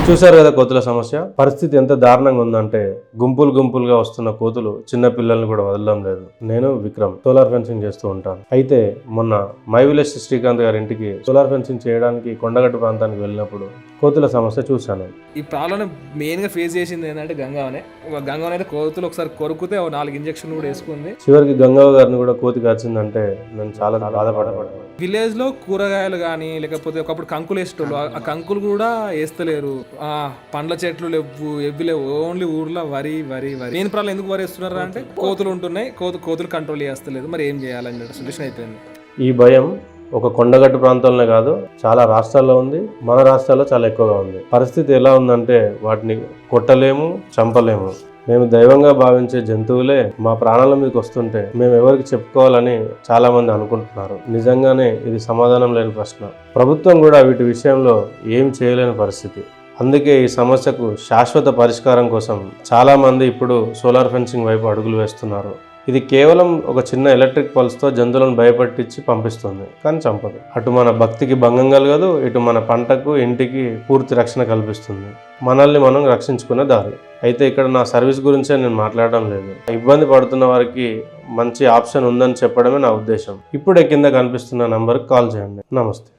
చూశారు కదా కోతుల సమస్య. పరిస్థితి ఎంత దారుణంగా ఉందంటే గుంపులుగా వస్తున్న కోతులు చిన్న పిల్లల్ని కూడా వదలడం లేదు. నేను విక్రమ్ సోలార్ ఫెన్సింగ్ చేస్తూ ఉంటాను. అయితే మొన్న మై విలేజ్ శ్రీకాంత్ గారి ఇంటికి సోలార్ ఫెన్సింగ్ చేయడానికి కొండగట్టు ప్రాంతానికి వెళ్ళినప్పుడు కోతుల సమస్య చూశాను. ఈ ప్రాబ్లం మెయిన్ గా ఫేస్ చేసింది ఏంటంటే గంగావనే అయితే కోతులు ఒకసారి కొరుకుతే 4 ఇంజక్షన్లు కూడా వేసుకుంది. చివరికి గంగవ్వ గారిని కూడా కోతి కాచిందంటే నేను చాలా బాధపడ్డాను. విలేజ్ లో కూరగాయలు కానీ లేకపోతే ఒకప్పుడు కంకులు వేసేటోళ్ళు, ఆ కంకులు కూడా వేస్తలేరు. పండ్ల చెట్లు లేవు, ఓన్లీ ఊర్లో వరి. మెయిన్ ప్రాబ్లం ఎందుకు వరి వేస్తున్నారు అంటే కోతులు ఉంటున్నాయి, కోతులు కంట్రోల్ చేస్తలేదు. మరి ఏం చేయాలని సొల్యూషన్ అయిపోయింది. ఈ భయం ఒక కొండగట్టు ప్రాంతంలో కాదు, చాలా రాష్ట్రాల్లో ఉంది. మన రాష్ట్రాల్లో చాలా ఎక్కువగా ఉంది. పరిస్థితి ఎలా ఉందంటే వాటిని కొట్టలేము, చంపలేము. మేము దైవంగా భావించే జంతువులే మా ప్రాణాల మీదకి వస్తుంటే మేము ఎవరికి చెప్పుకోవాలని చాలా మంది అనుకుంటున్నారు. నిజంగానే ఇది సమాధానం లేని ప్రశ్న. ప్రభుత్వం కూడా వీటి విషయంలో ఏం చేయలేని పరిస్థితి. అందుకే ఈ సమస్యకు శాశ్వత పరిష్కారం కోసం చాలా మంది ఇప్పుడు సోలార్ ఫెన్సింగ్ వైపు అడుగులు వేస్తున్నారు. ఇది కేవలం ఒక చిన్న ఎలక్ట్రిక్ పల్స్తో జంతువులను భయపెట్టించి పంపిస్తుంది, కానీ చంపదు. అటు మన భక్తికి భంగం కలగదు, ఇటు మన పంటకు, ఇంటికి పూర్తి రక్షణ కల్పిస్తుంది. మనల్ని మనం రక్షించుకునే దారి. అయితే ఇక్కడ నా సర్వీస్ గురించే నేను మాట్లాడడం లేదు. ఇబ్బంది పడుతున్న వారికి మంచి ఆప్షన్ ఉందని చెప్పడమే నా ఉద్దేశం. ఇప్పుడే కింద కనిపిస్తున్న నంబర్కి కాల్ చేయండి. నమస్తే.